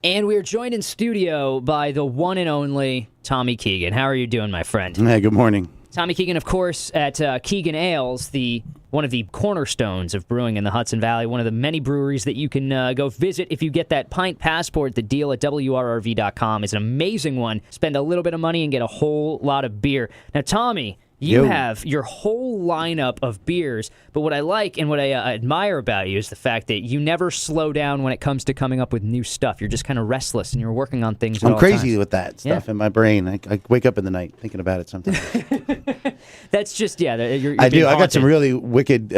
And we are joined in studio by the one and only Tommy Keegan. How are you doing, my friend? Hey, good morning. Tommy Keegan, of course, at Keegan Ales, one of the cornerstones of brewing in the Hudson Valley, one of the many breweries that you can go visit if you get that Pint passport. The deal at WRRV.com is an amazing one. Spend a little bit of money and get a whole lot of beer. Now, Tommy, you have your whole lineup of beers, but what I like and what I admire about you is the fact that you never slow down when it comes to coming up with new stuff. You're just kind of restless, and you're working on things at all crazy times. with that stuff in my brain. I wake up in the night thinking about it sometimes. That's just, you're I being do. I got haunted. some really wicked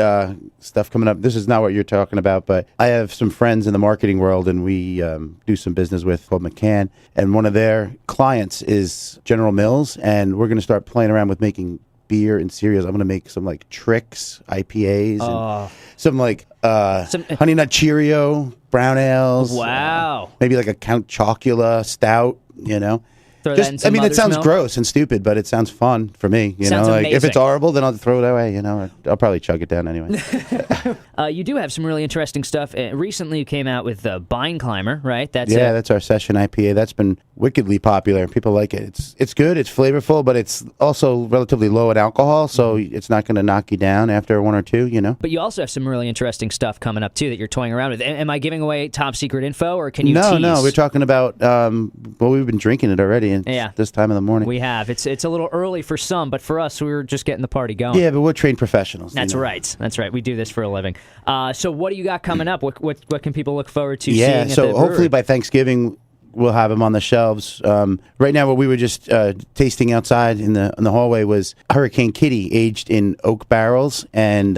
stuff coming up. This is not what you're talking about, but I have some friends in the marketing world, and we do some business with called McCann, and one of their clients is General Mills, and we're going to start playing around with making beer and cereals. I'm going to make some like Trix IPAs and some like Honey Nut Cheerio brown ales. Wow. Maybe like a Count Chocula stout, Throw that in some it mother's sounds milk. gross and stupid, but it sounds fun for me. Sounds Like if amazing. it's horrible, then I'll throw it away. I'll probably chug it down anyway. You do have some really interesting stuff. Recently, you came out with Vine Climber, right? That's That's our session IPA. That's been wickedly popular. People like it. It's good. It's flavorful, but it's also relatively low in alcohol, so it's not going to knock you down after one or two. But you also have some really interesting stuff coming up, too, that you're toying around with. Am I giving away top secret info, or can you tease? No. We're talking about, we've been drinking it already this time of the morning. We have. It's a little early for some, but for us, we were just getting the party going. Yeah, but we're trained professionals. That's right. That's right. We do this for a living. So what do you got coming up? What can people look forward to seeing at the brewery? Hopefully by Thanksgiving we'll have them on the shelves. Right now, what we were just tasting outside in the hallway was Hurricane Kitty aged in oak barrels, and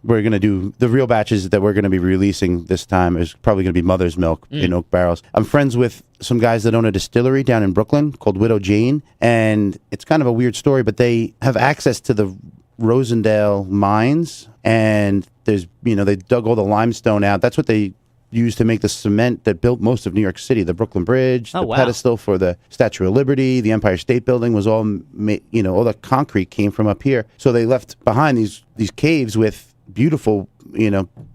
we're going to do the real batches that we're going to be releasing this time is probably going to be Mother's Milk in oak barrels. I'm friends with some guys that own a distillery down in Brooklyn called Widow Jane, and it's kind of a weird story, but they have access to the Rosendale mines, and there's they dug all the limestone out. That's what they used to make the cement that built most of New York City, the Brooklyn Bridge, the pedestal for the Statue of Liberty, the Empire State Building was all all the concrete came from up here. So they left behind these caves with beautiful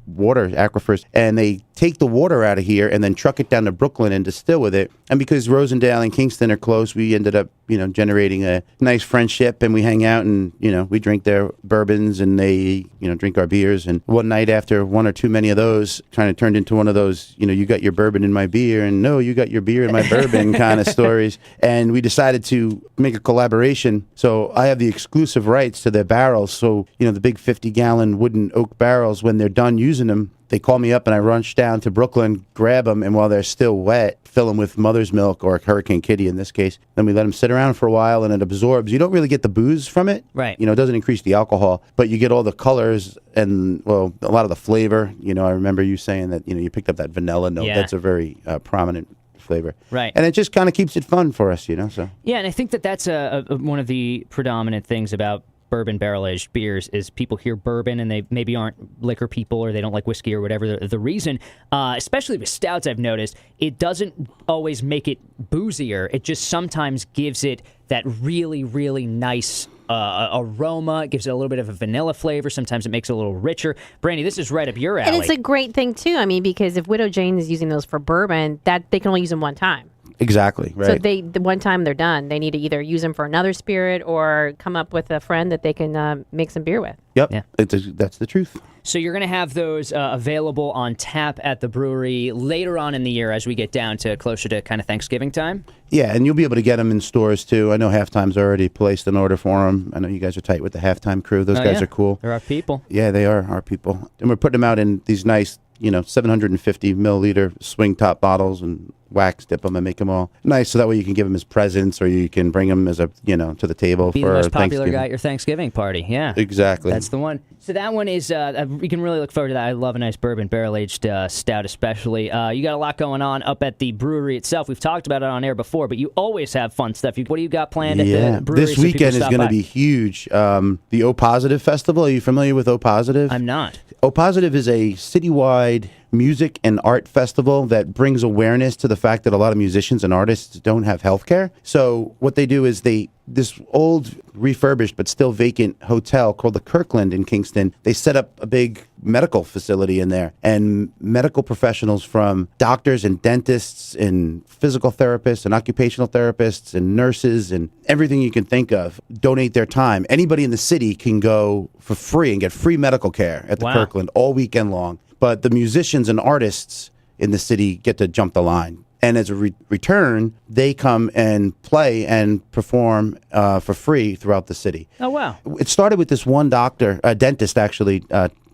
water aquifers, and they take the water out of here and then truck it down to Brooklyn and distill with it. And because Rosendale and Kingston are close, we ended up generating a nice friendship, and we hang out and we drink their bourbons, and they drink our beers. And one night after one or too many of those, kind of turned into one of those you got your bourbon in my beer, and no, you got your beer in my bourbon kind of stories. And we decided to make a collaboration, so I have the exclusive rights to their barrels. So the big 50-gallon wooden oak barrels, when they're done using them, they call me up and I rush down to Brooklyn, grab them, and while they're still wet, fill them with Mother's Milk or Hurricane Kitty in this case. Then we let them sit around for a while, and it absorbs. You don't really get the booze from it. Right. It doesn't increase the alcohol, but you get all the colors and, a lot of the flavor. I remember you saying that, you picked up that vanilla note. Yeah. That's a very prominent flavor. Right. And it just kind of keeps it fun for us, so. Yeah, and I think that's one of the predominant things about bourbon barrel-aged beers is people hear bourbon and they maybe aren't liquor people, or they don't like whiskey or whatever the reason. Especially with stouts, I've noticed, it doesn't always make it boozier. It just sometimes gives it that really, really nice aroma. It gives it a little bit of a vanilla flavor. Sometimes it makes it a little richer. Brandi, this is right up your alley. And it's a great thing, too. I mean, because if Widow Jane is using those for bourbon, that they can only use them one time. Exactly, right. So the one time they're done, they need to either use them for another spirit or come up with a friend that they can make some beer with. Yep, Yeah. That's the truth. So you're going to have those available on tap at the brewery later on in the year as we get down to closer to kind of Thanksgiving time? Yeah, and you'll be able to get them in stores, too. I know Halftime's already placed an order for them. I know you guys are tight with the Halftime crew. Those guys are cool. They're our people. Yeah, they are our people. And we're putting them out in these nice, 750 milliliter swing top bottles, and wax dip them and make them all nice, so that way you can give them as presents, or you can bring them as a to the table Be for the most popular Thanksgiving. guy at your Thanksgiving party. Yeah, Exactly. that's the one. So that one is we can really look forward to that. I love a nice bourbon barrel aged stout, especially. You got a lot going on up at the brewery itself. We've talked about it on air before, but you always have fun stuff. What do you got planned at the brewery? This so people weekend is stop going to by? be huge. The O Positive Festival. Are you familiar with O Positive? I'm not. O Positive is a citywide music and art festival that brings awareness to the fact that a lot of musicians and artists don't have health care. So what they do is this old refurbished but still vacant hotel called the Kirkland in Kingston, they set up a big medical facility in there, and medical professionals from doctors and dentists and physical therapists and occupational therapists and nurses and everything you can think of donate their time. Anybody in the city can go for free and get free medical care at the Kirkland all weekend long, but the musicians and artists in the city get to jump the line. And as a return, they come and play and perform for free throughout the city. Oh, wow. It started with this one doctor, a dentist actually,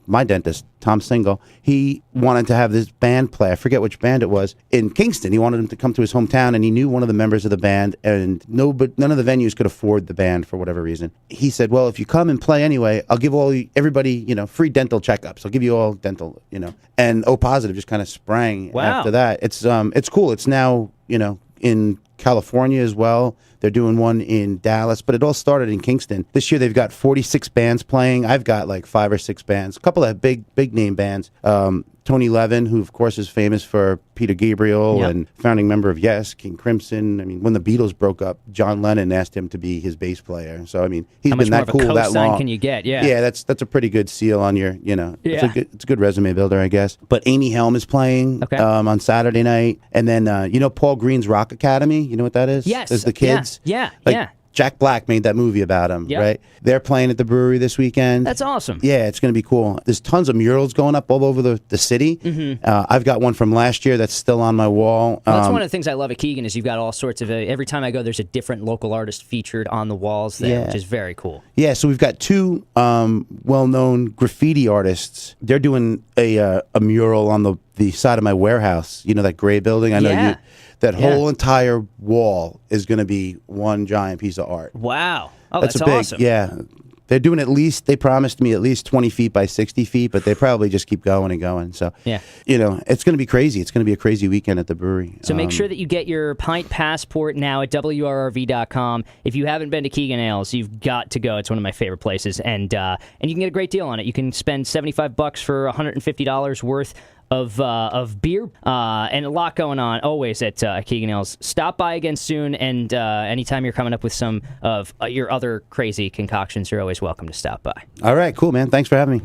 my dentist, Tom Single. He wanted to have this band play. I forget which band it was. In Kingston, he wanted him to come to his hometown, and he knew one of the members of the band, and none of the venues could afford the band for whatever reason. He said, well, if you come and play anyway, I'll give everybody, free dental checkups. I'll give you all dental, And O Positive just kind of sprang after that. It's cool. It's now, in California as well. They're doing one in Dallas, but it all started in Kingston. This year they've got 46 bands playing. I've got like 5 or 6 bands, a couple of big name bands. Tony Levin, who of course is famous for Peter Gabriel and founding member of Yes, King Crimson. I mean, when the Beatles broke up, John Lennon asked him to be his bass player. So I mean, he's been that cool that long. Can you get? Yeah, that's a pretty good seal on your, it's a good resume builder, I guess. But Amy Helm is playing on Saturday night, and then Paul Green's Rock Academy. You know what that is? Yes, there's the kids. Yeah. Jack Black made that movie about him, right? They're playing at the brewery this weekend. That's awesome. Yeah, it's going to be cool. There's tons of murals going up all over the city. Mm-hmm. I've got one from last year that's still on my wall. Well, that's one of the things I love at Keegan is you've got all sorts of, every time I go, there's a different local artist featured on the walls there, which is very cool. Yeah, so we've got 2 well-known graffiti artists. They're doing a mural on the side of my warehouse, that gray building. I know that whole entire wall is going to be one giant piece of art. Wow. Oh, that's awesome. Yeah. They're doing they promised me at least 20 feet by 60 feet, but they probably just keep going and going. So, it's going to be crazy. It's going to be a crazy weekend at the brewery. So make sure that you get your Pint passport now at WRRV.com. If you haven't been to Keegan Ales, you've got to go. It's one of my favorite places, and you can get a great deal on it. You can spend $75 for $150 worth of beer and a lot going on always at Keegan Ales. Stop by again soon, and anytime you're coming up with some of your other crazy concoctions, you're always welcome to stop by. All right, cool, man. Thanks for having me.